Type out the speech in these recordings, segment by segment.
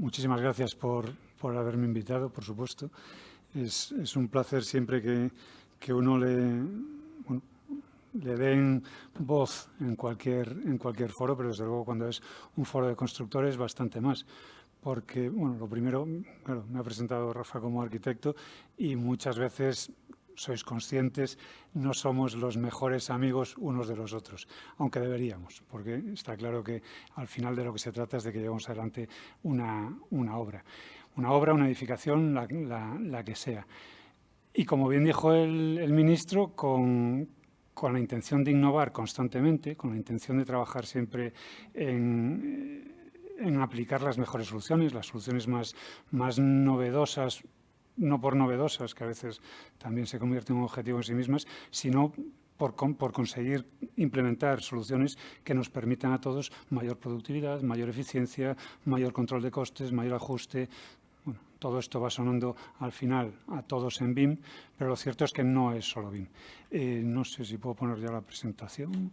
muchísimas gracias por haberme invitado, por supuesto. Es un placer siempre que uno le den voz en cualquier foro, pero desde luego cuando es un foro de constructores bastante más. Porque, bueno, lo primero, claro, me ha presentado Rafa como arquitecto y muchas veces sois conscientes, no somos los mejores amigos unos de los otros, aunque deberíamos, porque está claro que al final de lo que se trata es de que llevemos adelante una obra. Una obra, una edificación, la que sea. Y como bien dijo el ministro, con la intención de innovar constantemente, con la intención de trabajar siempre en aplicar las mejores soluciones, las soluciones más novedosas, no por novedosas, que a veces también se convierten en un objetivo en sí mismas, sino por conseguir implementar soluciones que nos permitan a todos mayor productividad, mayor eficiencia, mayor control de costes, mayor ajuste. Bueno, todo esto va sonando al final a todos en BIM, pero lo cierto es que no es solo BIM. No sé si puedo poner ya la presentación.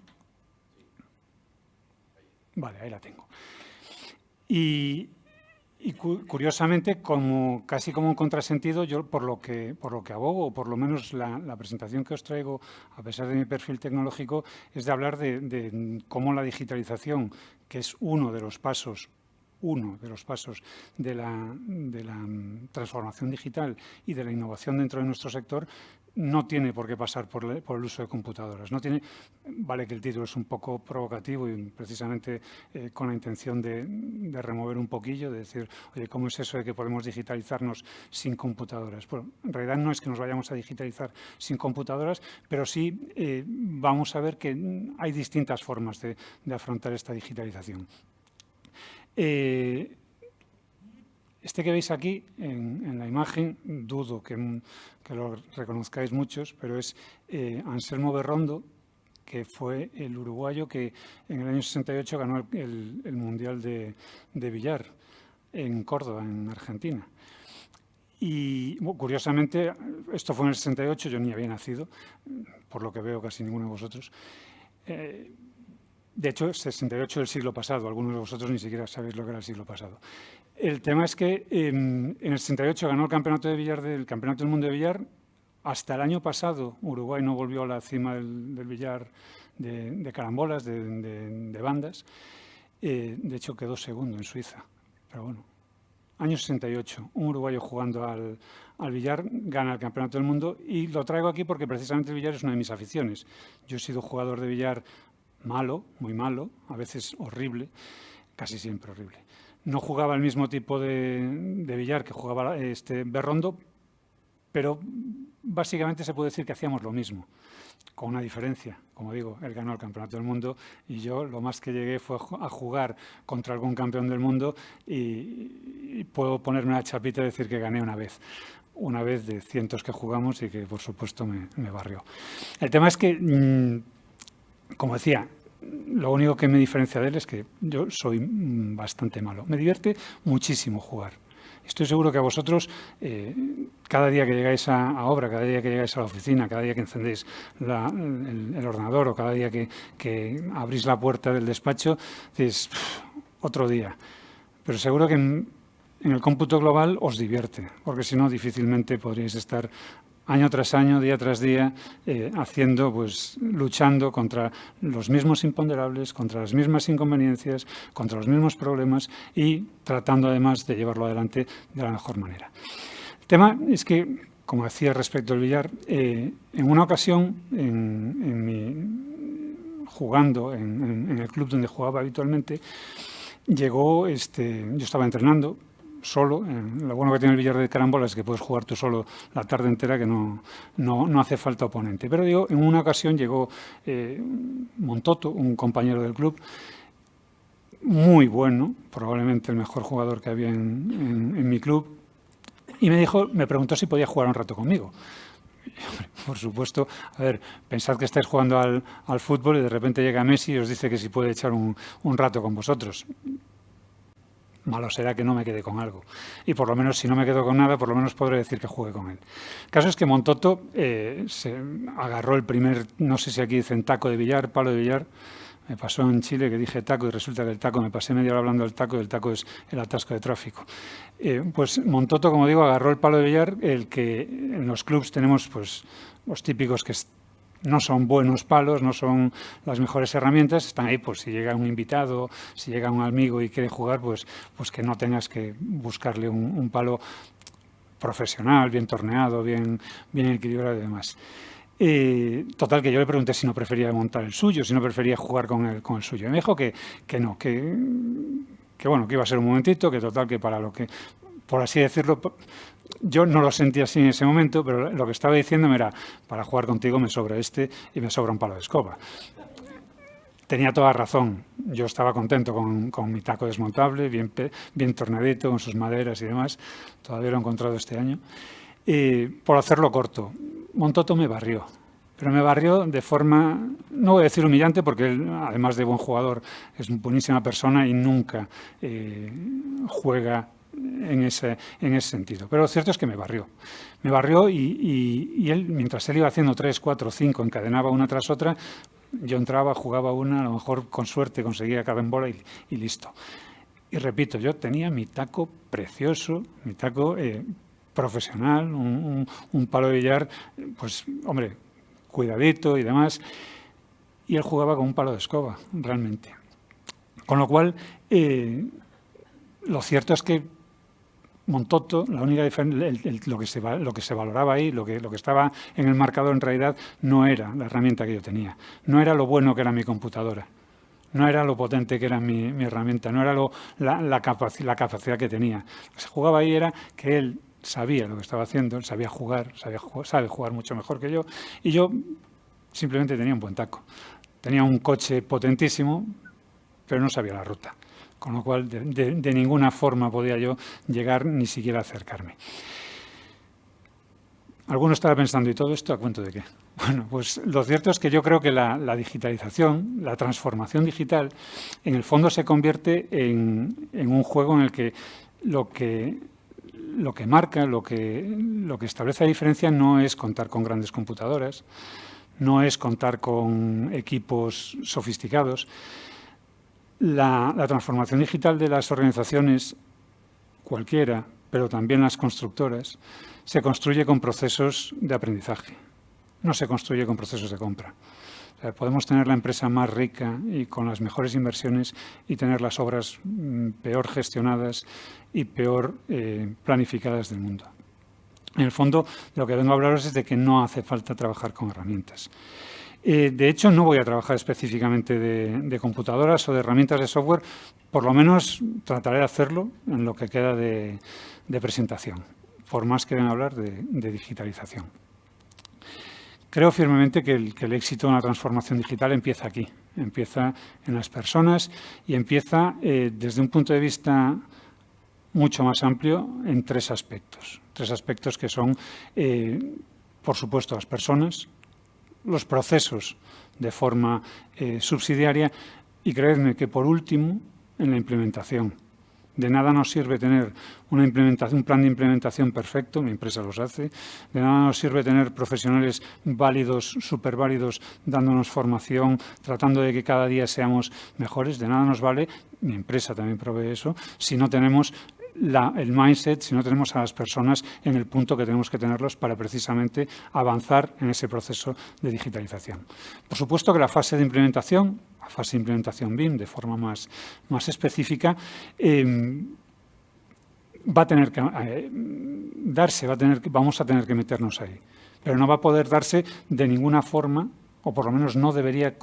Vale, ahí la tengo. Y curiosamente, casi como un contrasentido, yo por lo que abogo, o por lo menos la presentación que os traigo, a pesar de mi perfil tecnológico, es de hablar de cómo la digitalización, que es uno de los pasos de la transformación digital y de la innovación dentro de nuestro sector, no tiene por qué pasar por el uso de computadoras. Vale que el título es un poco provocativo y precisamente con la intención de remover un poquillo, de decir, oye, ¿cómo es eso de que podemos digitalizarnos sin computadoras? Bueno, en realidad no es que nos vayamos a digitalizar sin computadoras, pero sí vamos a ver que hay distintas formas de afrontar esta digitalización. Este que veis aquí en la imagen, dudo que lo reconozcáis muchos, pero es Anselmo Berrondo, que fue el uruguayo que en el año 68 ganó el Mundial de Billar en Córdoba, en Argentina. Y curiosamente, esto fue en el 68, yo ni había nacido, por lo que veo casi ninguno de vosotros. De hecho, 68 del siglo pasado, algunos de vosotros ni siquiera sabéis lo que era el siglo pasado. El tema es que en el 68 ganó el campeonato de billar del Campeonato del Mundo de Billar. Hasta el año pasado Uruguay no volvió a la cima del billar de carambolas, de bandas. De hecho, quedó segundo en Suiza. Pero bueno, año 68, un uruguayo jugando al billar gana el Campeonato del Mundo y lo traigo aquí porque precisamente el billar es una de mis aficiones. Yo he sido jugador de billar malo, muy malo, a veces horrible, casi siempre horrible. No jugaba el mismo tipo de billar que jugaba Berrondo, pero básicamente se puede decir que hacíamos lo mismo, con una diferencia. Como digo, él ganó el Campeonato del Mundo y yo lo más que llegué fue a jugar contra algún campeón del mundo y puedo ponerme la chapita y decir que gané una vez de cientos que jugamos y que por supuesto me barrió. El tema es que, como decía, lo único que me diferencia de él es que yo soy bastante malo. Me divierte muchísimo jugar. Estoy seguro que a vosotros, cada día que llegáis a obra, cada día que llegáis a la oficina, cada día que encendéis el ordenador o cada día que abrís la puerta del despacho, dices, otro día. Pero seguro que en el cómputo global os divierte, porque si no, difícilmente podríais estar año tras año, día tras día, luchando contra los mismos imponderables, contra las mismas inconveniencias, contra los mismos problemas y tratando además de llevarlo adelante de la mejor manera. El tema es que, como decía respecto al billar, en una ocasión, jugando en el club donde jugaba habitualmente, yo estaba entrenando solo. Lo bueno que tiene el billar de carambola es que puedes jugar tú solo la tarde entera, que no hace falta oponente. Pero digo, en una ocasión llegó Montoto, un compañero del club, muy bueno, probablemente el mejor jugador que había en mi club, y me preguntó si podía jugar un rato conmigo. Por supuesto, a ver, pensad que estáis jugando al fútbol y de repente llega Messi y os dice que si puede echar un rato con vosotros. Malo será que no me quede con algo. Y por lo menos, si no me quedo con nada, por lo menos podré decir que juegue con él. El caso es que Montoto se agarró el primer, no sé si aquí dicen taco de billar, palo de billar, Me pasó en Chile que dije taco y resulta que el taco, me pasé media hora hablando del taco y el taco es el atasco de tráfico. Pues Montoto, como digo, agarró el palo de billar, el que en los clubs tenemos pues los típicos que no son buenos palos, no son las mejores herramientas, están ahí por si llega un invitado, si llega un amigo y quiere jugar, pues que no tengas que buscarle un palo profesional, bien torneado, bien equilibrado y demás. Total, que yo le pregunté si no prefería montar el suyo, si no prefería jugar con el suyo. Y me dijo que no, que bueno, que iba a ser un momentito, que total, que para lo que, por así decirlo, yo no lo sentía así en ese momento, pero lo que estaba diciéndome era, para jugar contigo me sobra este y me sobra un palo de escoba. Tenía toda razón. Yo estaba contento con mi taco desmontable, bien tornadito, con sus maderas y demás. Todavía lo he encontrado este año. Por hacerlo corto, Montoto me barrió. Pero me barrió de forma, no voy a decir humillante, porque él, además de buen jugador, es una buenísima persona y nunca juega en ese sentido. Pero lo cierto es que me barrió. Me barrió y él, mientras él iba haciendo 3, 4, 5, encadenaba una tras otra, yo entraba, jugaba una, a lo mejor con suerte conseguía carambola y listo. Y repito, yo tenía mi taco precioso, mi taco profesional, un palo de billar, pues, hombre, cuidadito y demás, y él jugaba con un palo de escoba, realmente. Con lo cual, lo cierto es que Montoto, la única lo que se valoraba ahí, lo que estaba en el marcador en realidad, no era la herramienta que yo tenía, no era lo bueno que era mi computadora, no era lo potente que era mi herramienta, no era la capacidad que tenía. Lo que se jugaba ahí era que él sabía lo que estaba haciendo, él sabía jugar, sabe jugar mucho mejor que yo, y yo simplemente tenía un buen taco. Tenía un coche potentísimo, pero no sabía la ruta. Con lo cual, de ninguna forma podía yo llegar ni siquiera a acercarme. Alguno estará pensando, ¿y todo esto a cuento de qué? Bueno, pues lo cierto es que yo creo que la digitalización, la transformación digital, en el fondo se convierte en un juego en el que lo que marca, lo que establece la diferencia no es contar con grandes computadoras, no es contar con equipos sofisticados. La transformación digital de las organizaciones, cualquiera, pero también las constructoras, se construye con procesos de aprendizaje, no se construye con procesos de compra. O sea, podemos tener la empresa más rica y con las mejores inversiones y tener las obras peor gestionadas y peor planificadas del mundo. En el fondo, de lo que vengo a hablaros es de que no hace falta trabajar con herramientas. De hecho, no voy a trabajar específicamente de computadoras o de herramientas de software, por lo menos trataré de hacerlo en lo que queda de presentación, por más que venga a hablar de digitalización. Creo firmemente que el éxito de una transformación digital empieza aquí, empieza en las personas y empieza desde un punto de vista mucho más amplio en tres aspectos que son, por supuesto, las personas, los procesos de forma subsidiaria y creedme que, por último, en la implementación. De nada nos sirve tener un plan de implementación perfecto, mi empresa los hace, de nada nos sirve tener profesionales válidos, súper válidos, dándonos formación, tratando de que cada día seamos mejores, de nada nos vale, mi empresa también provee eso, si no tenemos el mindset, si no tenemos a las personas en el punto que tenemos que tenerlos para precisamente avanzar en ese proceso de digitalización. Por supuesto que la fase de implementación, la fase de implementación BIM, de forma más específica, va a tener que darse, vamos a tener que meternos ahí, pero no va a poder darse de ninguna forma, o por lo menos no debería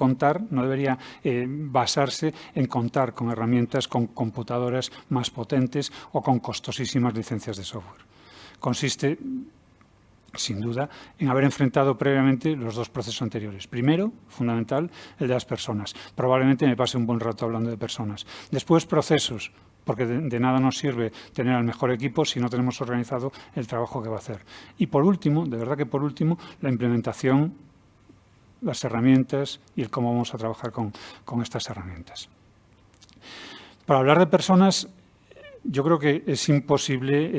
basarse en contar con herramientas, con computadoras más potentes o con costosísimas licencias de software. Consiste, sin duda, en haber enfrentado previamente los dos procesos anteriores. Primero, fundamental, el de las personas. Probablemente me pase un buen rato hablando de personas. Después, procesos, porque de nada nos sirve tener al mejor equipo si no tenemos organizado el trabajo que va a hacer. Y por último, de verdad que por último, la implementación, las herramientas y el cómo vamos a trabajar con estas herramientas. Para hablar de personas, yo creo que es imposible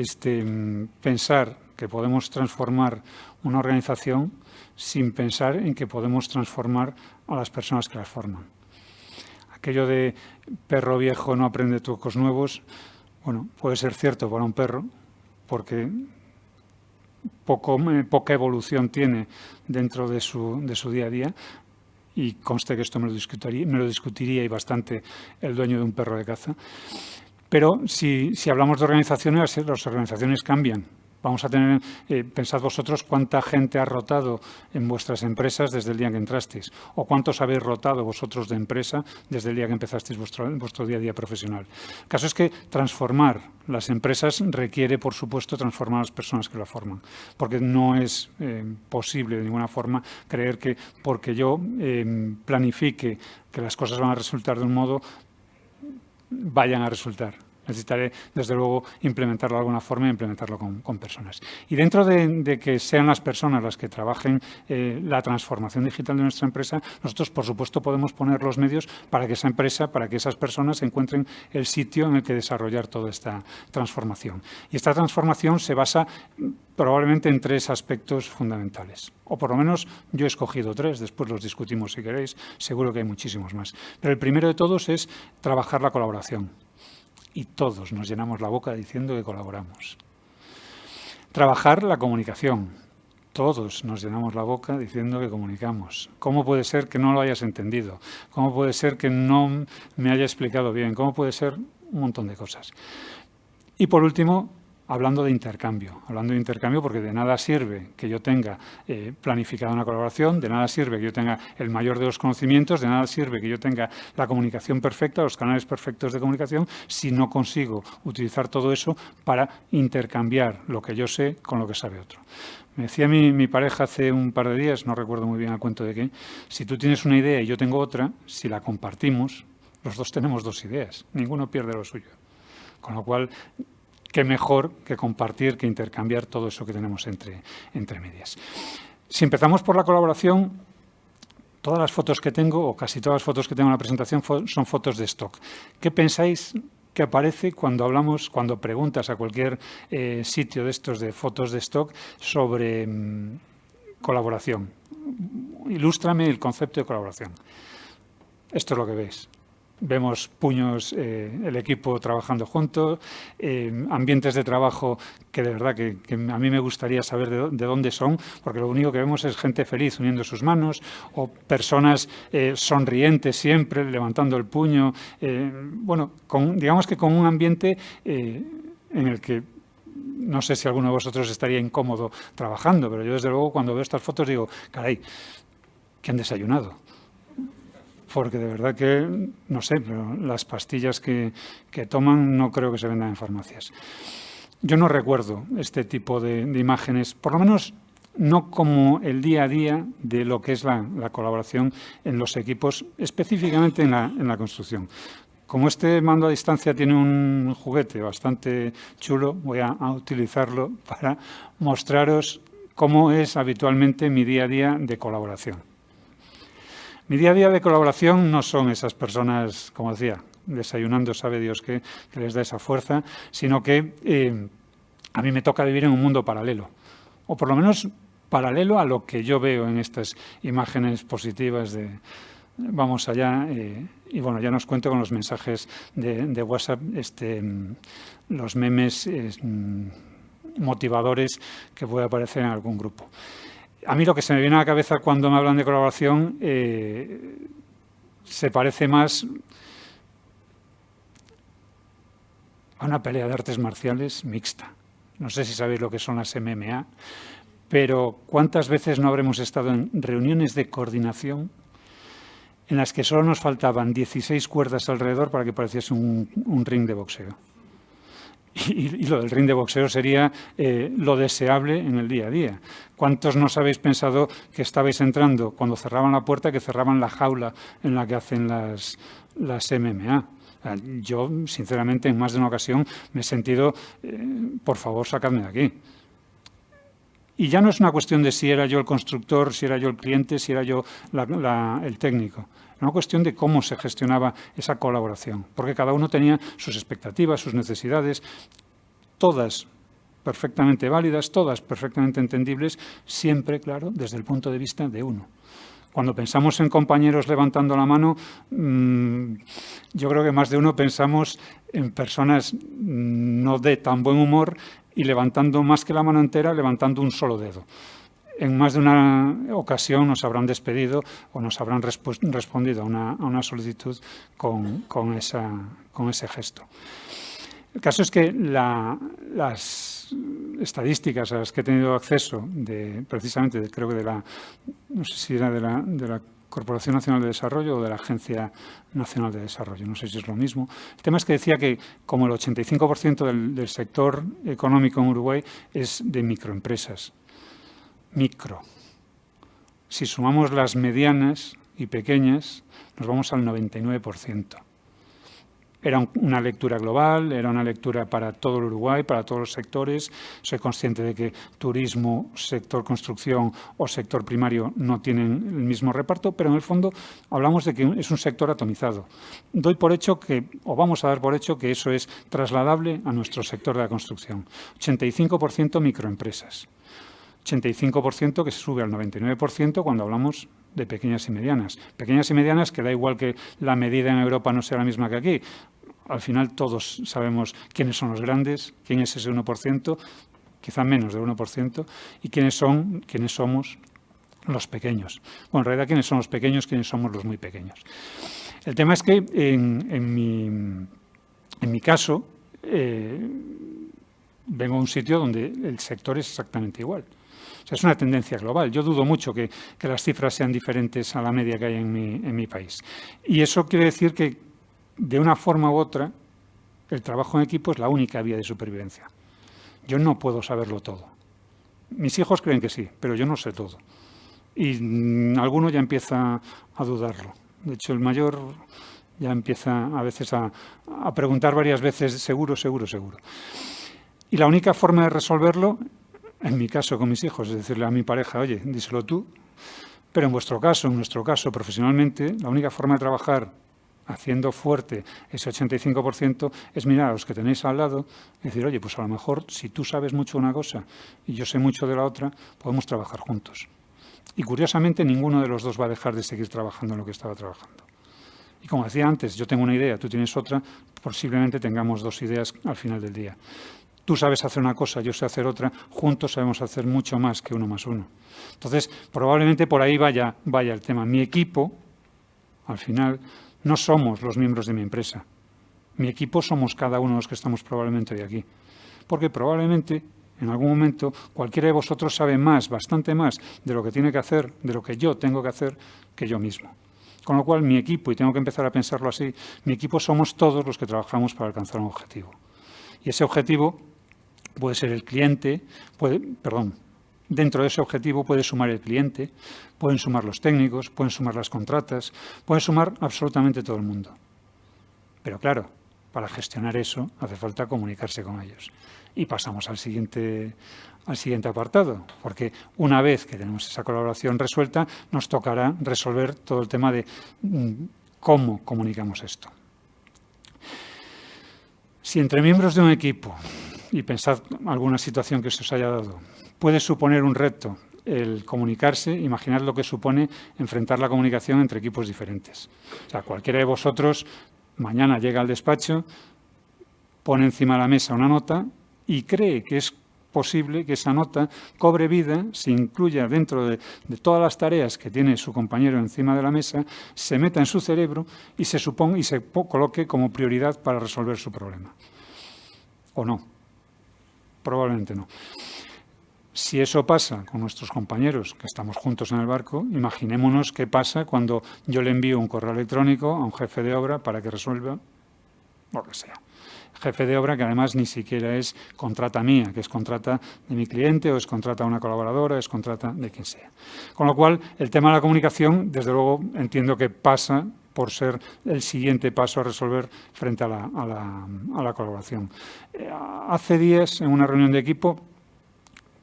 pensar que podemos transformar una organización sin pensar en que podemos transformar a las personas que las forman. aquello de perro viejo no aprende trucos nuevos, bueno, puede ser cierto para un perro, porque poca evolución tiene dentro de su día a día, y conste que esto me lo discutiría y bastante el dueño de un perro de caza. Pero si hablamos de organizaciones, las organizaciones cambian. Vamos a tener, pensad vosotros cuánta gente ha rotado en vuestras empresas desde el día que entrasteis, o cuántos habéis rotado vosotros de empresa desde el día que empezasteis vuestro día a día profesional. El caso es que transformar las empresas requiere, por supuesto, transformar a las personas que la forman, porque no es posible de ninguna forma creer que porque yo planifique que las cosas van a resultar de un modo, vayan a resultar. Necesitaré, desde luego, implementarlo de alguna forma y implementarlo con personas. Y dentro de que sean las personas las que trabajen la transformación digital de nuestra empresa, nosotros, por supuesto, podemos poner los medios para que esa empresa, para que esas personas encuentren el sitio en el que desarrollar toda esta transformación. Y esta transformación se basa probablemente en 3 aspectos fundamentales. O por lo menos yo he escogido 3, después los discutimos si queréis, seguro que hay muchísimos más. Pero el primero de todos es trabajar la colaboración. Y todos nos llenamos la boca diciendo que colaboramos. Trabajar la comunicación. Todos nos llenamos la boca diciendo que comunicamos. ¿Cómo puede ser que no lo hayas entendido? ¿Cómo puede ser que no me haya explicado bien? ¿Cómo puede ser? Un montón de cosas. Y por último, hablando de intercambio porque de nada sirve que yo tenga planificada una colaboración, de nada sirve que yo tenga el mayor de los conocimientos, de nada sirve que yo tenga la comunicación perfecta, los canales perfectos de comunicación, si no consigo utilizar todo eso para intercambiar lo que yo sé con lo que sabe otro. Me decía mi pareja hace un par de días, no recuerdo muy bien a cuento de qué, si tú tienes una idea y yo tengo otra, si la compartimos, los dos tenemos 2 ideas, ninguno pierde lo suyo. Con lo cual, qué mejor que compartir, que intercambiar todo eso que tenemos entre medias. Si empezamos por la colaboración, todas las fotos que tengo, o casi todas las fotos que tengo en la presentación, son fotos de stock. ¿Qué pensáis que aparece cuando preguntas a cualquier sitio de estos de fotos de stock sobre colaboración? Ilústrame el concepto de colaboración. Esto es lo que veis. Vemos puños, el equipo trabajando juntos, ambientes de trabajo que de verdad que a mí me gustaría saber de dónde son, porque lo único que vemos es gente feliz uniendo sus manos o personas sonrientes siempre, levantando el puño. Bueno, digamos que con un ambiente en el que no sé si alguno de vosotros estaría incómodo trabajando, pero yo desde luego cuando veo estas fotos digo, caray, ¿qué han desayunado? Porque de verdad que, no sé, pero las pastillas que toman no creo que se vendan en farmacias. Yo no recuerdo este tipo de imágenes, por lo menos no como el día a día de lo que es la colaboración en los equipos, específicamente en la construcción. Como este mando a distancia tiene un juguete bastante chulo, voy a utilizarlo para mostraros cómo es habitualmente mi día a día de colaboración. Mi día a día de colaboración no son esas personas, como decía, desayunando, sabe Dios que les da esa fuerza, sino que a mí me toca vivir en un mundo paralelo, o por lo menos paralelo a lo que yo veo en estas imágenes positivas de vamos allá, y bueno, ya nos cuento con los mensajes de WhatsApp, los memes motivadores que puede aparecer en algún grupo. A mí lo que se me viene a la cabeza cuando me hablan de colaboración se parece más a una pelea de artes marciales mixta. No sé si sabéis lo que son las MMA, pero ¿cuántas veces no habremos estado en reuniones de coordinación en las que solo nos faltaban 16 cuerdas alrededor para que pareciese un ring de boxeo? Y lo del ring de boxeo sería lo deseable en el día a día. ¿Cuántos no os habéis pensado que estabais entrando cuando cerraban la puerta, que cerraban la jaula en la que hacen las MMA? Yo, sinceramente, en más de una ocasión me he sentido, por favor, sacadme de aquí. Y ya no es una cuestión de si era yo el constructor, si era yo el cliente, si era yo el técnico. Es una cuestión de cómo se gestionaba esa colaboración, porque cada uno tenía sus expectativas, sus necesidades, todas perfectamente válidas, todas perfectamente entendibles, siempre, claro, desde el punto de vista de uno. Cuando pensamos en compañeros levantando la mano, yo creo que más de uno pensamos en personas no de tan buen humor y levantando más que la mano entera, levantando un solo dedo. En más de una ocasión nos habrán despedido o nos habrán respondido a una solicitud con ese gesto. El caso es que las estadísticas a las que he tenido acceso, precisamente creo que no sé si era de la Corporación Nacional de Desarrollo o de la Agencia Nacional de Desarrollo, no sé si es lo mismo. El tema es que decía que como el 85% del sector económico en Uruguay es de microempresas. Micro. Si sumamos las medianas y pequeñas, nos vamos al 99%. Era una lectura global, era una lectura para todo el Uruguay, para todos los sectores. Soy consciente de que turismo, sector construcción o sector primario no tienen el mismo reparto, pero en el fondo hablamos de que es un sector atomizado. Doy por hecho o vamos a dar por hecho que eso es trasladable a nuestro sector de la construcción. 85% microempresas. 85% que se sube al 99% cuando hablamos de pequeñas y medianas. Pequeñas y medianas que da igual que la medida en Europa no sea la misma que aquí. Al final todos sabemos quiénes son los grandes, quién es ese 1%, quizá menos del 1%, y quiénes somos los pequeños. Bueno, en realidad quiénes son los pequeños, quiénes somos los muy pequeños. El tema es que en mi caso vengo a un sitio donde el sector es exactamente igual. O sea, es una tendencia global. Yo dudo mucho que las cifras sean diferentes a la media que hay en mi país. Y eso quiere decir que, de una forma u otra, el trabajo en equipo es la única vía de supervivencia. Yo no puedo saberlo todo. Mis hijos creen que sí, pero yo no sé todo. Y alguno ya empieza a dudarlo. De hecho, el mayor ya empieza a veces a preguntar varias veces, seguro, seguro, seguro. Y la única forma de resolverlo, en mi caso con mis hijos, es decirle a mi pareja, oye, díselo tú. Pero en nuestro caso, profesionalmente, la única forma de trabajar haciendo fuerte ese 85% es mirar a los que tenéis al lado y decir, oye, pues a lo mejor si tú sabes mucho de una cosa y yo sé mucho de la otra, podemos trabajar juntos. Y curiosamente ninguno de los dos va a dejar de seguir trabajando en lo que estaba trabajando. Y como decía antes, yo tengo una idea, tú tienes otra, posiblemente tengamos dos ideas al final del día. Tú sabes hacer una cosa, yo sé hacer otra, juntos sabemos hacer mucho más que 1 más 1. Entonces, probablemente por ahí vaya el tema. Mi equipo, al final, no somos los miembros de mi empresa. Mi equipo somos cada uno de los que estamos probablemente hoy aquí. Porque probablemente, en algún momento, cualquiera de vosotros sabe más, bastante más, de lo que tiene que hacer, de lo que yo tengo que hacer, que yo mismo. Con lo cual, mi equipo, y tengo que empezar a pensarlo así, mi equipo somos todos los que trabajamos para alcanzar un objetivo. Y ese objetivo puede ser el cliente, dentro de ese objetivo puede sumar el cliente, pueden sumar los técnicos, pueden sumar las contratas, pueden sumar absolutamente todo el mundo. Pero claro, para gestionar eso hace falta comunicarse con ellos. Y pasamos al siguiente apartado, porque una vez que tenemos esa colaboración resuelta, nos tocará resolver todo el tema de cómo comunicamos esto. Si entre miembros de un equipo, y pensad alguna situación que se os haya dado, puede suponer un reto el comunicarse, imaginad lo que supone enfrentar la comunicación entre equipos diferentes. O sea, cualquiera de vosotros mañana llega al despacho, pone encima de la mesa una nota y cree que es posible que esa nota cobre vida, se incluya dentro de todas las tareas que tiene su compañero encima de la mesa, se meta en su cerebro y se coloque como prioridad para resolver su problema. ¿O no? Probablemente no. Si eso pasa con nuestros compañeros que estamos juntos en el barco, imaginémonos qué pasa cuando yo le envío un correo electrónico a un jefe de obra para que resuelva lo que sea. Jefe de obra que además ni siquiera es contrata mía, que es contrata de mi cliente o es contrata a una colaboradora, es contrata de quien sea. Con lo cual, el tema de la comunicación, desde luego, entiendo que pasa por ser el siguiente paso a resolver frente a la colaboración. Hace días, en una reunión de equipo,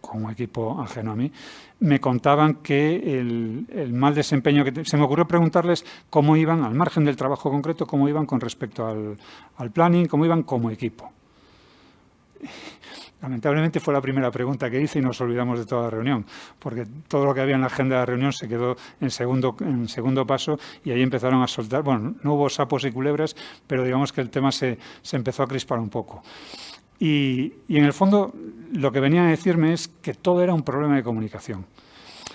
con un equipo ajeno a mí, me contaban que el mal desempeño que se me ocurrió preguntarles cómo iban, al margen del trabajo concreto, cómo iban con respecto al planning, cómo iban como equipo. Lamentablemente fue la primera pregunta que hice y nos olvidamos de toda la reunión, porque todo lo que había en la agenda de la reunión se quedó en segundo paso y ahí empezaron a soltar. Bueno, no hubo sapos y culebras, pero digamos que el tema se empezó a crispar un poco. Y en el fondo lo que venían a decirme es que todo era un problema de comunicación,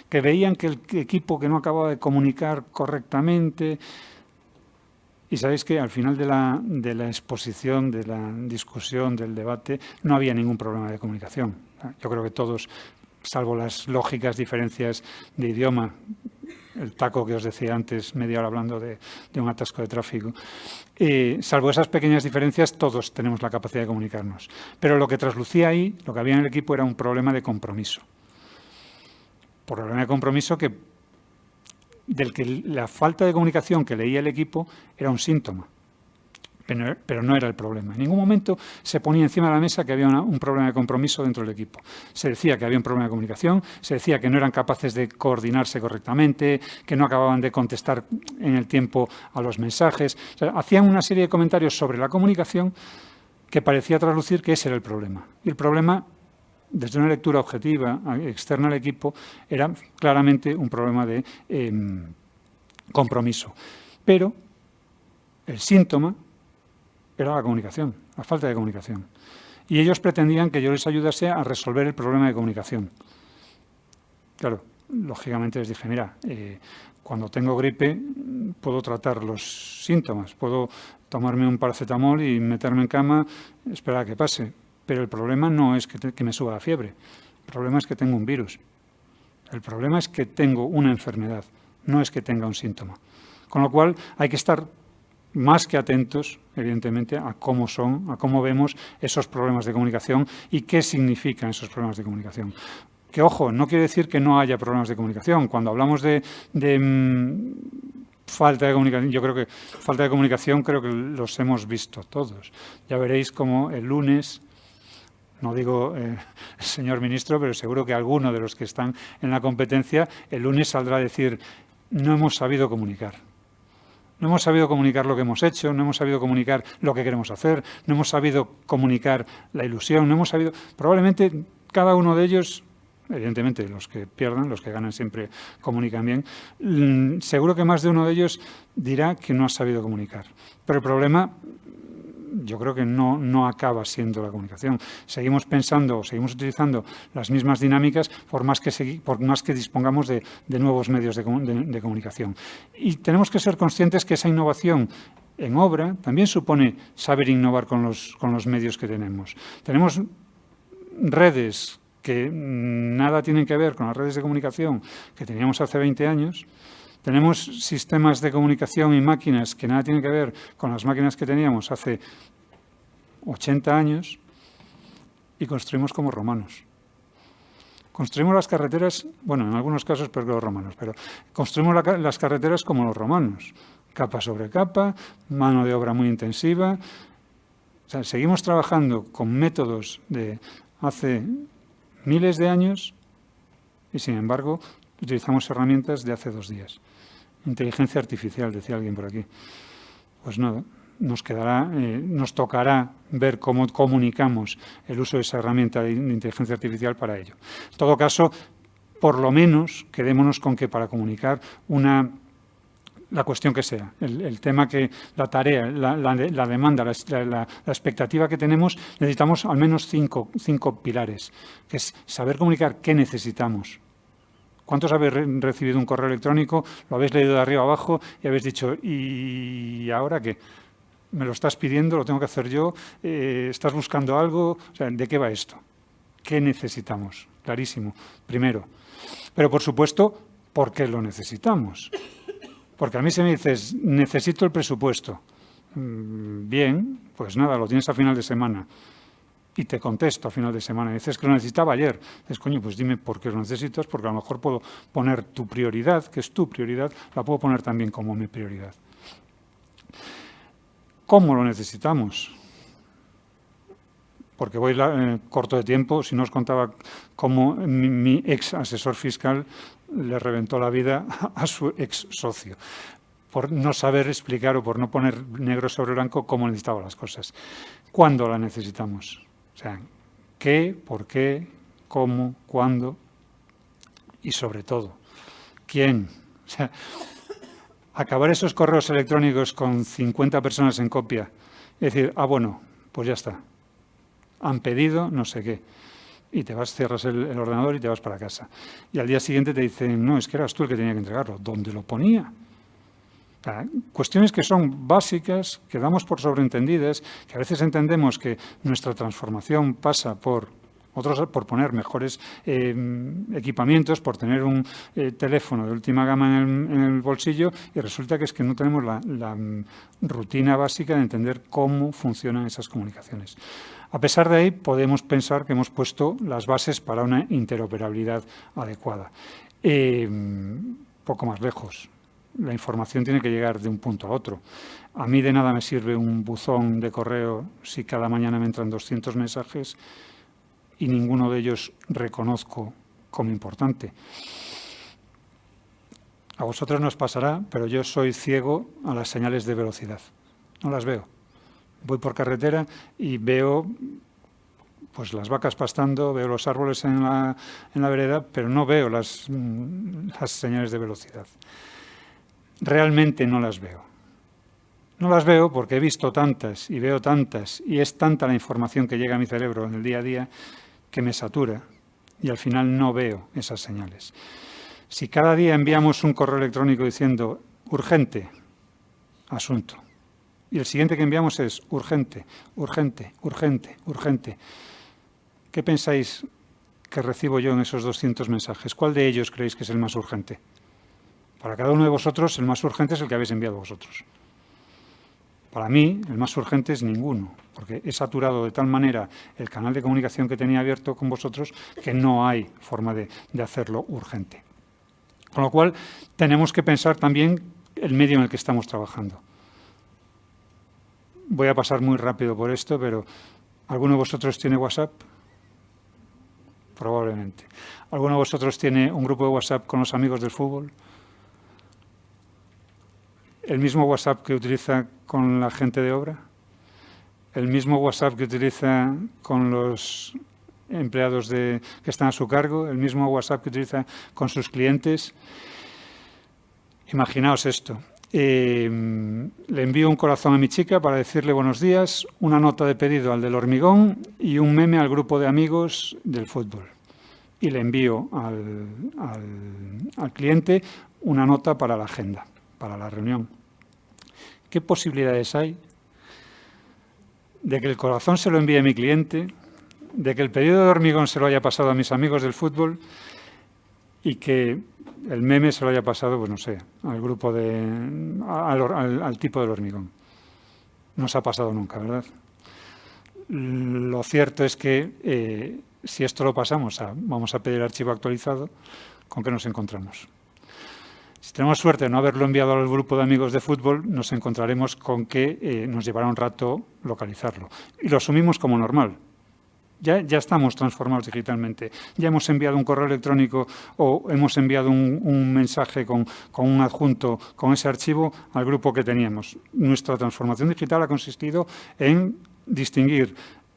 que veían que el equipo que no acababa de comunicar correctamente. Y sabéis que al final de la exposición, de la discusión, del debate, no había ningún problema de comunicación. Yo creo que todos, salvo las lógicas diferencias de idioma, el taco que os decía antes, media hora hablando de un atasco de tráfico, salvo esas pequeñas diferencias, todos tenemos la capacidad de comunicarnos. Pero lo que traslucía ahí, lo que había en el equipo, era un problema de compromiso. Problema de compromiso del que la falta de comunicación que leía el equipo era un síntoma, pero no era el problema. En ningún momento se ponía encima de la mesa que había un problema de compromiso dentro del equipo. Se decía que había un problema de comunicación, se decía que no eran capaces de coordinarse correctamente, que no acababan de contestar en el tiempo a los mensajes. O sea, hacían una serie de comentarios sobre la comunicación que parecía traslucir que ese era el problema. Y el problema, desde una lectura objetiva, externa al equipo, era claramente un problema de compromiso. Pero el síntoma era la comunicación, la falta de comunicación. Y ellos pretendían que yo les ayudase a resolver el problema de comunicación. Claro, lógicamente les dije, mira, cuando tengo gripe puedo tratar los síntomas, puedo tomarme un paracetamol y meterme en cama, esperar a que pase. Pero el problema no es que me suba la fiebre, el problema es que tengo un virus, el problema es que tengo una enfermedad, no es que tenga un síntoma. Con lo cual hay que estar más que atentos, evidentemente, a cómo son, a cómo vemos esos problemas de comunicación y qué significan esos problemas de comunicación. Que, ojo, no quiere decir que no haya problemas de comunicación. Cuando hablamos de falta de comunicación, yo creo que falta de comunicación creo que los hemos visto todos. Ya veréis cómo el lunes... No digo señor ministro, pero seguro que alguno de los que están en la competencia el lunes saldrá a decir no hemos sabido comunicar. No hemos sabido comunicar lo que hemos hecho, no hemos sabido comunicar lo que queremos hacer, no hemos sabido comunicar la ilusión, no hemos sabido... Probablemente cada uno de ellos, evidentemente los que pierdan, los que ganan siempre comunican bien, seguro que más de uno de ellos dirá que no ha sabido comunicar. Pero el problema... yo creo que no acaba siendo la comunicación. Seguimos pensando, seguimos utilizando las mismas dinámicas por más que dispongamos de nuevos medios de comunicación. Y tenemos que ser conscientes que esa innovación en obra también supone saber innovar con los medios que tenemos. Tenemos redes que nada tienen que ver con las redes de comunicación que teníamos hace 20 años. Tenemos sistemas de comunicación y máquinas que nada tienen que ver con las máquinas que teníamos hace 80 años y construimos como romanos. Construimos las carreteras, bueno, en algunos casos peor que los romanos, pero construimos las carreteras como los romanos, capa sobre capa, mano de obra muy intensiva. O sea, seguimos trabajando con métodos de hace miles de años y, sin embargo, utilizamos herramientas de hace 2 días. Inteligencia artificial, decía alguien por aquí. Pues nada, nos tocará ver cómo comunicamos el uso de esa herramienta de inteligencia artificial para ello. En todo caso, por lo menos, quedémonos con que para comunicar la cuestión que sea, el tema que, la tarea, la demanda, la expectativa que tenemos, necesitamos al menos cinco pilares, que es saber comunicar qué necesitamos. ¿Cuántos habéis recibido un correo electrónico, lo habéis leído de arriba abajo y habéis dicho, ¿y ahora qué? ¿Me lo estás pidiendo? ¿Lo tengo que hacer yo? ¿Estás buscando algo? O sea, ¿de qué va esto? ¿Qué necesitamos? Clarísimo, primero. Pero, por supuesto, ¿por qué lo necesitamos? Porque a mí se me dice, necesito el presupuesto. Bien, pues nada, lo tienes a final de semana. Y te contesto a final de semana. Y dices que lo necesitaba ayer. Dices, coño, pues dime por qué lo necesitas, porque a lo mejor puedo poner tu prioridad, que es tu prioridad, la puedo poner también como mi prioridad. ¿Cómo lo necesitamos? Porque voy corto de tiempo. Si no os contaba cómo mi ex asesor fiscal le reventó la vida a su ex socio, por no saber explicar o por no poner negro sobre blanco cómo necesitaba las cosas. ¿Cuándo la necesitamos? O sea, ¿Qué? ¿Por qué? ¿Cómo? ¿Cuándo? Y sobre todo, ¿quién? O sea, acabar esos correos electrónicos con 50 personas en copia y decir, bueno, pues ya está. Han pedido no sé qué. Y te vas, cierras el ordenador y te vas para casa. Y al día siguiente te dicen, no, es que eras tú el que tenía que entregarlo. ¿Dónde lo ponía? O sea, cuestiones que son básicas, que damos por sobreentendidas, que a veces entendemos que nuestra transformación pasa por poner mejores equipamientos, por tener un teléfono de última gama en el bolsillo, y resulta que es que no tenemos la rutina básica de entender cómo funcionan esas comunicaciones. A pesar de ahí, podemos pensar que hemos puesto las bases para una interoperabilidad adecuada. Poco más lejos. La información tiene que llegar de un punto a otro. A mí de nada me sirve un buzón de correo si cada mañana me entran 200 mensajes y ninguno de ellos reconozco como importante. A vosotros no os pasará, pero yo soy ciego a las señales de velocidad. No las veo. Voy por carretera y veo pues las vacas pastando, veo los árboles en la vereda, pero no veo las señales de velocidad. Realmente no las veo. No las veo porque he visto tantas y veo tantas y es tanta la información que llega a mi cerebro en el día a día que me satura y al final no veo esas señales. Si cada día enviamos un correo electrónico diciendo urgente, asunto, y el siguiente que enviamos es urgente, urgente, urgente, urgente, ¿qué pensáis que recibo yo en esos 200 mensajes? ¿Cuál de ellos creéis que es el más urgente? Para cada uno de vosotros, el más urgente es el que habéis enviado vosotros. Para mí, el más urgente es ninguno, porque he saturado de tal manera el canal de comunicación que tenía abierto con vosotros que no hay forma de hacerlo urgente. Con lo cual, tenemos que pensar también el medio en el que estamos trabajando. Voy a pasar muy rápido por esto, pero ¿alguno de vosotros tiene WhatsApp? Probablemente. ¿Alguno de vosotros tiene un grupo de WhatsApp con los amigos del fútbol? ¿El mismo WhatsApp que utiliza con la gente de obra? ¿El mismo WhatsApp que utiliza con los empleados que están a su cargo? ¿El mismo WhatsApp que utiliza con sus clientes? Imaginaos esto. Le envío un corazón a mi chica para decirle buenos días, una nota de pedido al del hormigón y un meme al grupo de amigos del fútbol. Y le envío al cliente una nota para la agenda, para la reunión. ¿Qué posibilidades hay de que el corazón se lo envíe a mi cliente, de que el pedido de hormigón se lo haya pasado a mis amigos del fútbol y que el meme se lo haya pasado, pues no sé, al grupo al tipo del hormigón? No se ha pasado nunca, ¿verdad? Lo cierto es que si esto lo pasamos vamos a pedir archivo actualizado, ¿con qué nos encontramos? Si tenemos suerte de no haberlo enviado al grupo de amigos de fútbol, nos encontraremos con que nos llevará un rato localizarlo. Y lo asumimos como normal. Ya estamos transformados digitalmente. Ya hemos enviado un correo electrónico o hemos enviado un mensaje con un adjunto con ese archivo al grupo que teníamos. Nuestra transformación digital ha consistido en distinguir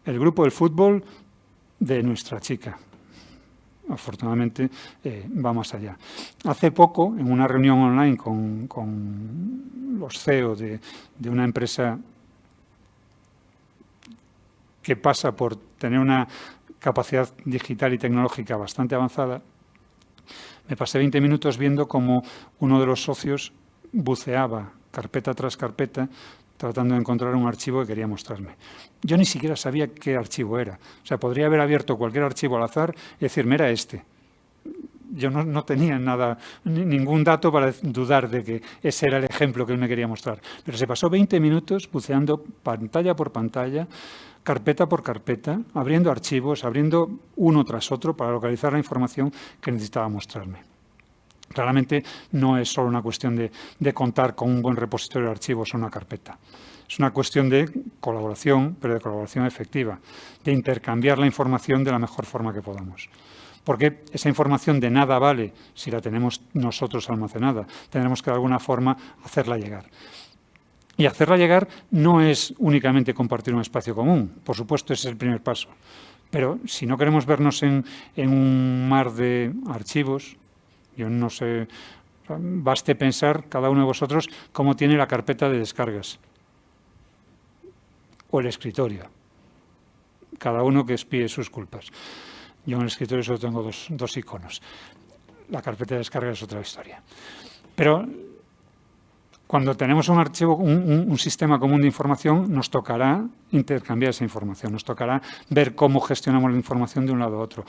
el grupo del fútbol de nuestra chica. Afortunadamente va más allá. Hace poco, en una reunión online con los CEO de una empresa que pasa por tener una capacidad digital y tecnológica bastante avanzada, me pasé 20 minutos viendo cómo uno de los socios buceaba carpeta tras carpeta tratando de encontrar un archivo que quería mostrarme. Yo ni siquiera sabía qué archivo era. O sea, podría haber abierto cualquier archivo al azar y decirme, era este. Yo no tenía ningún dato para dudar de que ese era el ejemplo que él me quería mostrar. Pero se pasó 20 minutos buceando pantalla por pantalla, carpeta por carpeta, abriendo archivos, abriendo uno tras otro para localizar la información que necesitaba mostrarme. Claramente no es solo una cuestión de contar con un buen repositorio de archivos o una carpeta. Es una cuestión de colaboración, pero de colaboración efectiva, de intercambiar la información de la mejor forma que podamos. Porque esa información de nada vale si la tenemos nosotros almacenada. Tendremos que de alguna forma hacerla llegar. Y hacerla llegar no es únicamente compartir un espacio común. Por supuesto, ese es el primer paso. Pero si no queremos vernos en un mar de archivos, yo no sé, baste pensar cada uno de vosotros cómo tiene la carpeta de descargas o el escritorio. Cada uno que expíe sus culpas. Yo en el escritorio solo tengo dos iconos. La carpeta de descarga es otra historia. Pero cuando tenemos un archivo, un sistema común de información, nos tocará intercambiar esa información, nos tocará ver cómo gestionamos la información de un lado a otro.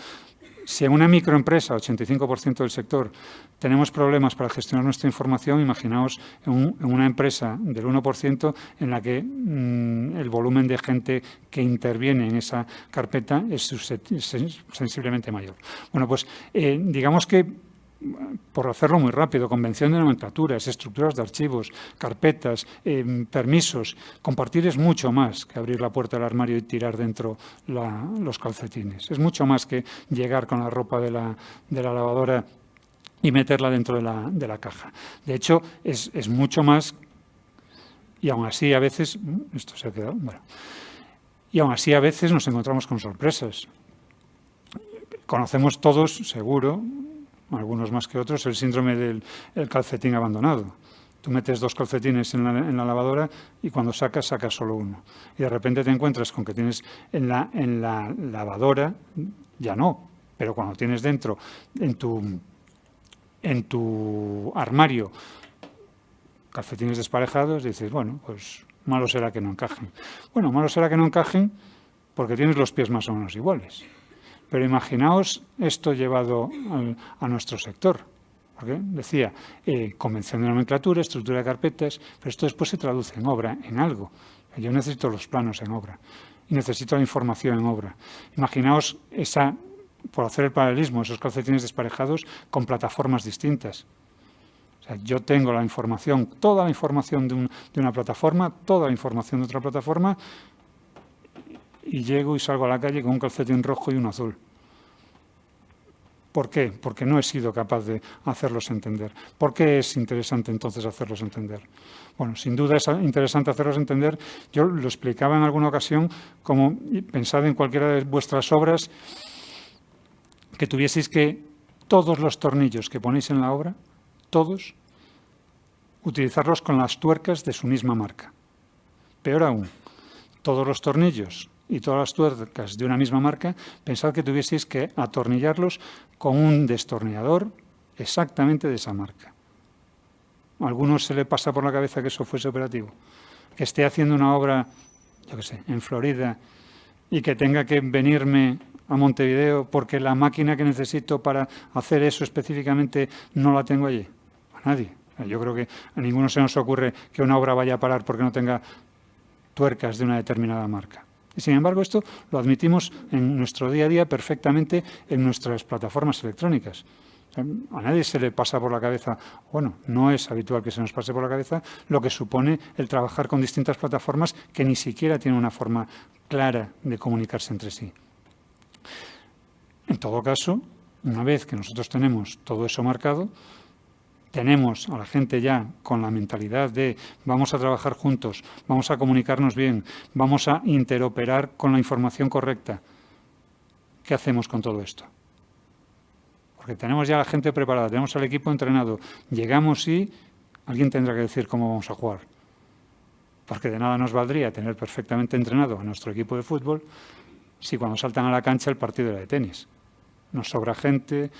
Si en una microempresa, 85% del sector, tenemos problemas para gestionar nuestra información, imaginaos en una empresa del 1% en la que el volumen de gente que interviene en esa carpeta es sensiblemente mayor. Bueno, pues digamos que, por hacerlo muy rápido, convención de nomenclaturas, estructuras de archivos, carpetas, permisos. Compartir es mucho más que abrir la puerta del armario y tirar dentro los calcetines. Es mucho más que llegar con la ropa de la lavadora y meterla dentro de la caja. De hecho, es mucho más, y aún así a veces, esto se ha quedado, bueno, y aún así a veces nos encontramos con sorpresas. Conocemos todos, seguro, algunos más que otros, el síndrome del calcetín abandonado. Tú metes 2 calcetines en la lavadora y cuando sacas solo uno. Y de repente te encuentras con que tienes en la lavadora, ya no, pero cuando tienes dentro, en tu armario, calcetines desparejados, dices, bueno, pues malo será que no encajen. Bueno, malo será que no encajen porque tienes los pies más o menos iguales. Pero imaginaos esto llevado a nuestro sector. Porque decía, convención de nomenclatura, estructura de carpetas, pero esto después se traduce en obra, en algo. Yo necesito los planos en obra y necesito la información en obra. Imaginaos por hacer el paralelismo, esos calcetines desparejados con plataformas distintas. O sea, yo tengo la información, toda la información de una plataforma, toda la información de otra plataforma, y llego y salgo a la calle con un calcetín rojo y uno azul. ¿Por qué? Porque no he sido capaz de hacerlos entender. ¿Por qué es interesante entonces hacerlos entender? Bueno, sin duda es interesante hacerlos entender. Yo lo explicaba en alguna ocasión como pensad en cualquiera de vuestras obras que tuvieseis que todos los tornillos que ponéis en la obra, todos, utilizarlos con las tuercas de su misma marca. Peor aún, todos los tornillos y todas las tuercas de una misma marca, pensad que tuvieseis que atornillarlos con un destornillador exactamente de esa marca. ¿A algunos se le pasa por la cabeza que eso fuese operativo? Que esté haciendo una obra, yo qué sé, en Florida y que tenga que venirme a Montevideo porque la máquina que necesito para hacer eso específicamente no la tengo allí. A nadie. Yo creo que a ninguno se nos ocurre que una obra vaya a parar porque no tenga tuercas de una determinada marca. Y sin embargo, esto lo admitimos en nuestro día a día perfectamente en nuestras plataformas electrónicas. A nadie se le pasa por la cabeza, bueno, no es habitual que se nos pase por la cabeza lo que supone el trabajar con distintas plataformas que ni siquiera tienen una forma clara de comunicarse entre sí. En todo caso, una vez que nosotros tenemos todo eso marcado, tenemos a la gente ya con la mentalidad de vamos a trabajar juntos, vamos a comunicarnos bien, vamos a interoperar con la información correcta. ¿Qué hacemos con todo esto? Porque tenemos ya a la gente preparada, tenemos al equipo entrenado, llegamos y alguien tendrá que decir cómo vamos a jugar. Porque de nada nos valdría tener perfectamente entrenado a nuestro equipo de fútbol si cuando saltan a la cancha el partido era de tenis. Nos sobra gente.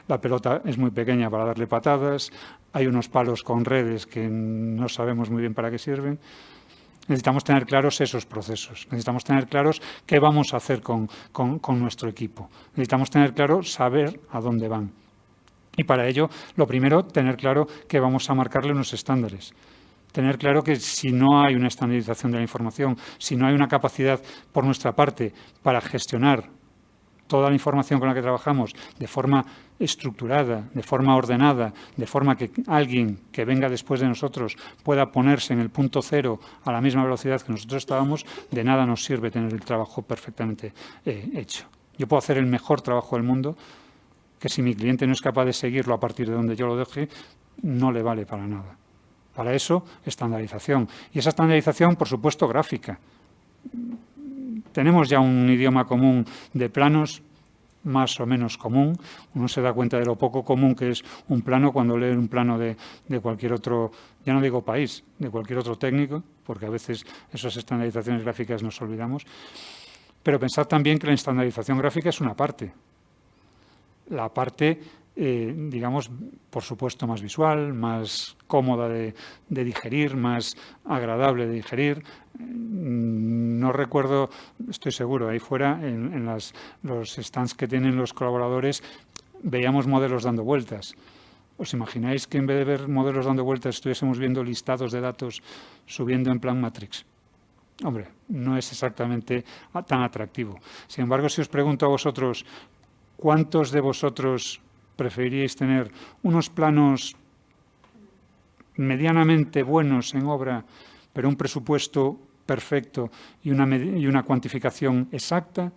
La pelota es muy pequeña para darle patadas, hay unos palos con redes que no sabemos muy bien para qué sirven. Necesitamos tener claros esos procesos, necesitamos tener claros qué vamos a hacer con nuestro equipo, necesitamos tener claro saber a dónde van. Y para ello, lo primero, tener claro que vamos a marcarle unos estándares. Tener claro que si no hay una estandarización de la información, si no hay una capacidad por nuestra parte para gestionar toda la información con la que trabajamos de forma estructurada, de forma ordenada, de forma que alguien que venga después de nosotros pueda ponerse en el punto cero a la misma velocidad que nosotros estábamos, de nada nos sirve tener el trabajo perfectamente hecho. Yo puedo hacer el mejor trabajo del mundo, que si mi cliente no es capaz de seguirlo a partir de donde yo lo deje, no le vale para nada. Para eso, estandarización. Y esa estandarización, por supuesto, gráfica. tenemos ya un idioma común de planos, más o menos común. Uno se da cuenta de lo poco común que es un plano cuando lee un plano de cualquier otro, ya no digo país, de cualquier otro técnico, porque a veces esas estandarizaciones gráficas nos olvidamos. Pero pensad también que la estandarización gráfica es una parte. La parte, digamos, por supuesto, más visual, más cómoda de digerir, más agradable de digerir. No recuerdo, estoy seguro, ahí fuera, en los stands que tienen los colaboradores, veíamos modelos dando vueltas. ¿Os imagináis que en vez de ver modelos dando vueltas estuviésemos viendo listados de datos subiendo en plan Matrix? Hombre, no es exactamente tan atractivo. Sin embargo, si os pregunto a vosotros, ¿cuántos de vosotros preferiríais tener unos planos medianamente buenos en obra, pero un presupuesto perfecto y una cuantificación exacta?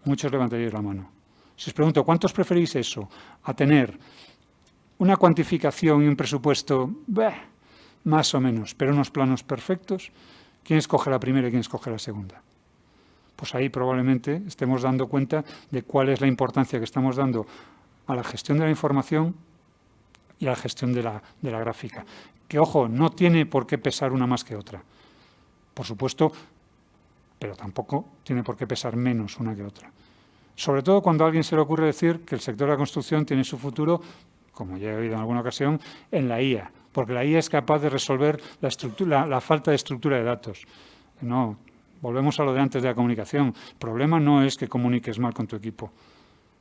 Muchos levantaríais la mano. Si os pregunto, ¿cuántos preferís eso a tener una cuantificación y un presupuesto más o menos, pero unos planos perfectos? ¿Quién escoge la primera y quién escoge la segunda? Pues ahí probablemente estemos dando cuenta de cuál es la importancia que estamos dando a la gestión de la información y a la gestión de la gráfica. Que, ojo, no tiene por qué pesar una más que otra. Por supuesto, pero tampoco tiene por qué pesar menos una que otra. Sobre todo cuando a alguien se le ocurre decir que el sector de la construcción tiene su futuro, como ya he oído en alguna ocasión, en la IA, porque la IA es capaz de resolver la falta de estructura de datos. No, volvemos a lo de antes de la comunicación. El problema no es que comuniques mal con tu equipo.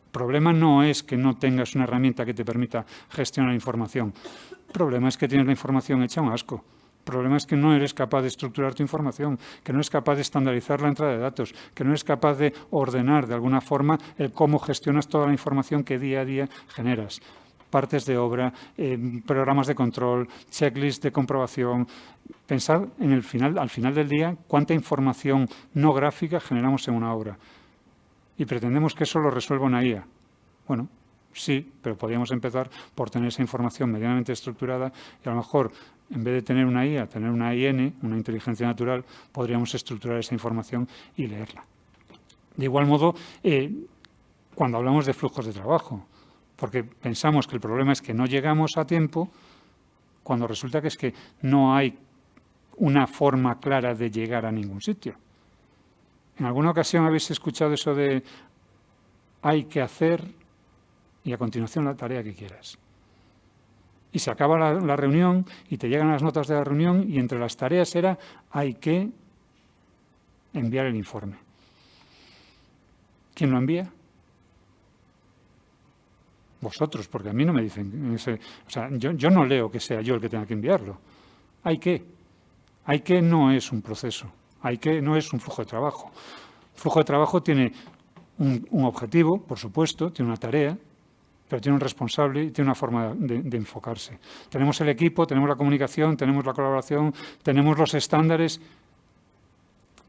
El problema no es que no tengas una herramienta que te permita gestionar información. El problema es que tienes la información hecha un asco. El problema es que no eres capaz de estructurar tu información, que no eres capaz de estandarizar la entrada de datos, que no eres capaz de ordenar de alguna forma el cómo gestionas toda la información que día a día generas. Partes de obra, programas de control, checklists de comprobación. Pensad en al final del día, cuánta información no gráfica generamos en una obra. Y pretendemos que eso lo resuelva una IA. Bueno, sí, pero podríamos empezar por tener esa información medianamente estructurada y a lo mejor, en vez de tener una IA, tener una IN, una inteligencia natural, podríamos estructurar esa información y leerla. De igual modo, cuando hablamos de flujos de trabajo, porque pensamos que el problema es que no llegamos a tiempo, cuando resulta que es que no hay una forma clara de llegar a ningún sitio. ¿En alguna ocasión habéis escuchado eso de hay que hacer y a continuación la tarea que quieras? Y se acaba la reunión y te llegan las notas de la reunión y entre las tareas era hay que enviar el informe. ¿Quién lo envía? Vosotros, porque a mí no me dicen. Yo no leo que sea yo el que tenga que enviarlo. Hay que no es un proceso. Hay que no es un flujo de trabajo. El flujo de trabajo tiene un objetivo, por supuesto, tiene una tarea, pero tiene un responsable y tiene una forma de enfocarse. Tenemos el equipo, tenemos la comunicación, tenemos la colaboración, tenemos los estándares,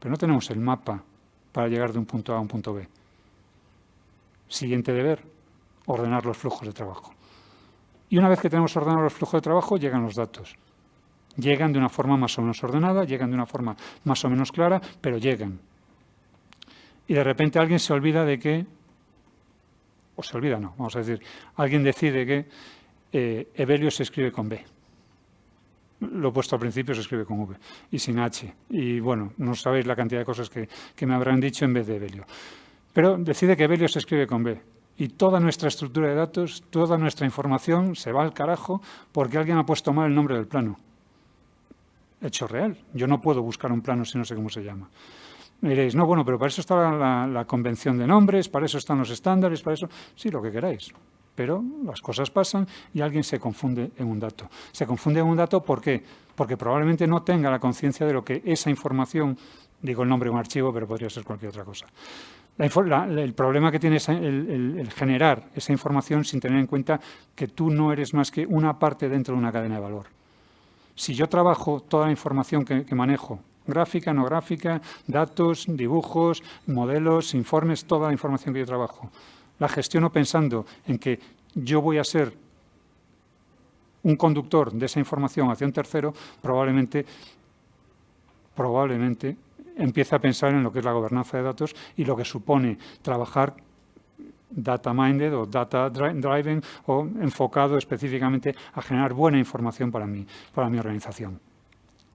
pero no tenemos el mapa para llegar de un punto A a un punto B. Siguiente deber, ordenar los flujos de trabajo. Y una vez que tenemos ordenados los flujos de trabajo, llegan los datos. Llegan de una forma más o menos ordenada, llegan de una forma más o menos clara, pero llegan. Y de repente alguien se olvida de que, o se olvida no, vamos a decir, alguien decide que Evelio se escribe con B. Lo opuesto al principio se escribe con V y sin H. Y bueno, no sabéis la cantidad de cosas que me habrán dicho en vez de Evelio. Pero decide que Evelio se escribe con B. Y toda nuestra estructura de datos, toda nuestra información se va al carajo porque alguien ha puesto mal el nombre del plano. Hecho real. Yo no puedo buscar un plano si no sé cómo se llama. Me diréis, no, bueno, pero para eso está la convención de nombres, para eso están los estándares, para eso... Sí, lo que queráis. Pero las cosas pasan y alguien se confunde en un dato. Se confunde en un dato, ¿por qué? Porque probablemente no tenga la conciencia de lo que esa información, digo el nombre de un archivo, pero podría ser cualquier otra cosa. El problema que tiene es el generar esa información sin tener en cuenta que tú no eres más que una parte dentro de una cadena de valor. Si yo trabajo toda la información que manejo, gráfica, no gráfica, datos, dibujos, modelos, informes, toda la información que yo trabajo, la gestiono pensando en que yo voy a ser un conductor de esa información hacia un tercero, probablemente empiece a pensar en lo que es la gobernanza de datos y lo que supone trabajar data-minded o data-driven o enfocado específicamente a generar buena información para mi organización.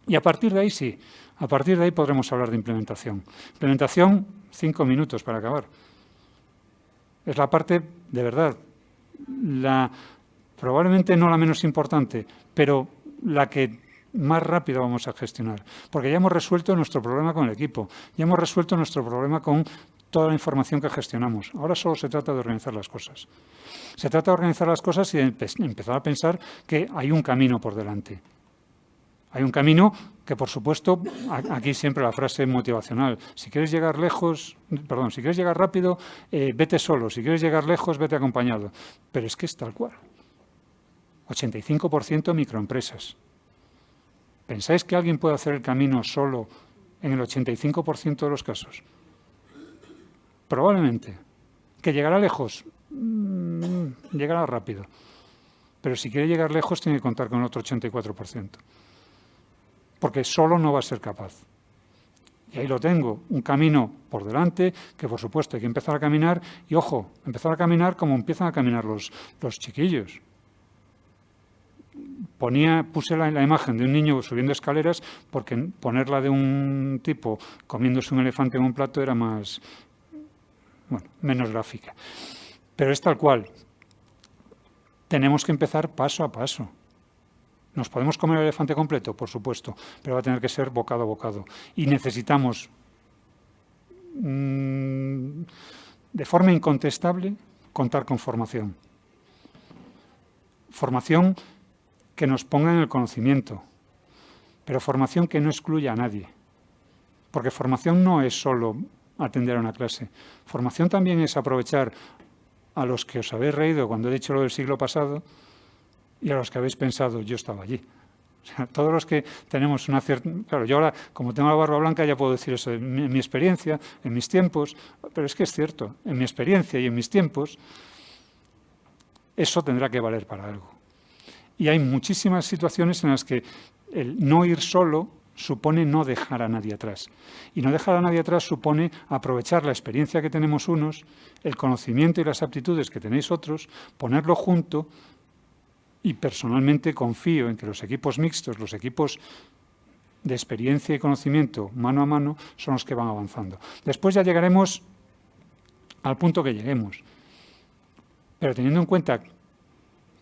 Y a partir de ahí sí, a partir de ahí podremos hablar de implementación. Implementación, 5 minutos para acabar. Es la parte, de verdad, probablemente no la menos importante, pero la que más rápido vamos a gestionar. Porque ya hemos resuelto nuestro problema con el equipo, ya hemos resuelto nuestro problema con toda la información que gestionamos. Ahora solo se trata de organizar las cosas. Se trata de organizar las cosas y de empezar a pensar que hay un camino por delante. Hay un camino que, por supuesto, aquí siempre la frase motivacional. Si quieres llegar si quieres llegar rápido, vete solo. Si quieres llegar lejos, vete acompañado. Pero es que es tal cual. 85% microempresas. ¿Pensáis que alguien puede hacer el camino solo en el 85% de los casos? Probablemente. ¿Que llegará lejos? Llegará rápido. Pero si quiere llegar lejos, tiene que contar con el otro 84%. Porque solo no va a ser capaz. Y ahí lo tengo, un camino por delante, que por supuesto hay que empezar a caminar, y ojo, empezar a caminar como empiezan a caminar los chiquillos. Puse la imagen de un niño subiendo escaleras, porque ponerla de un tipo comiéndose un elefante en un plato era menos gráfica. Pero es tal cual. Tenemos que empezar paso a paso. ¿Nos podemos comer el elefante completo? Por supuesto, pero va a tener que ser bocado a bocado. Y necesitamos, de forma incontestable, contar con formación. Formación que nos ponga en el conocimiento, pero formación que no excluya a nadie. Porque formación no es solo atender a una clase. Formación también es aprovechar a los que os habéis reído cuando he dicho lo del siglo pasado, y a los que habéis pensado, yo estaba allí. O sea, todos los que tenemos una cierta... Claro, yo ahora, como tengo la barba blanca, ya puedo decir eso en mi experiencia, en mis tiempos, pero es que es cierto, en mi experiencia y en mis tiempos, eso tendrá que valer para algo. Y hay muchísimas situaciones en las que el no ir solo supone no dejar a nadie atrás. Y no dejar a nadie atrás supone aprovechar la experiencia que tenemos unos, el conocimiento y las aptitudes que tenéis otros, ponerlo junto. Y personalmente confío en que los equipos mixtos, los equipos de experiencia y conocimiento mano a mano, son los que van avanzando. Después ya llegaremos al punto que lleguemos. Pero teniendo en cuenta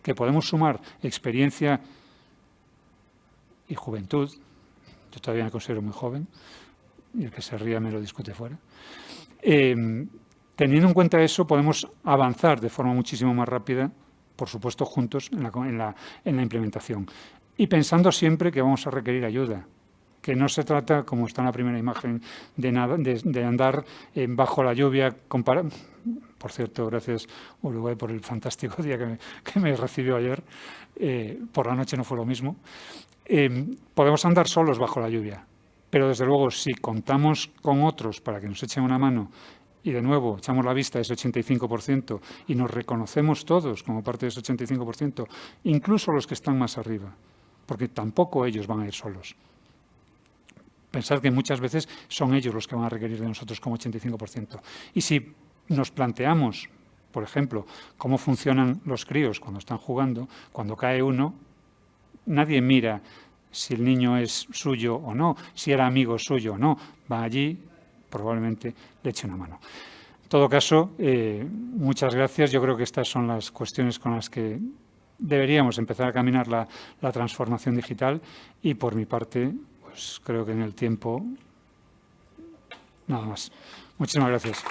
que podemos sumar experiencia y juventud, yo todavía me considero muy joven, y el que se ría me lo discute fuera, teniendo en cuenta eso podemos avanzar de forma muchísimo más rápida, por supuesto, juntos en la implementación. Y pensando siempre que vamos a requerir ayuda, que no se trata, como está en la primera imagen, de andar bajo la lluvia. Por cierto, gracias Uruguay por el fantástico día que me recibió ayer. Por la noche no fue lo mismo. Podemos andar solos bajo la lluvia, pero desde luego si contamos con otros para que nos echen una mano, y de nuevo echamos la vista a ese 85% y nos reconocemos todos como parte de ese 85%, incluso los que están más arriba, porque tampoco ellos van a ir solos. Pensar que muchas veces son ellos los que van a requerir de nosotros como 85%. Y si nos planteamos, por ejemplo, cómo funcionan los críos cuando están jugando, cuando cae uno, nadie mira si el niño es suyo o no, si era amigo suyo o no, va allí, probablemente le eche una mano. En todo caso, muchas gracias. Yo creo que estas son las cuestiones con las que deberíamos empezar a caminar la transformación digital y por mi parte, pues creo que en el tiempo nada más. Muchísimas gracias.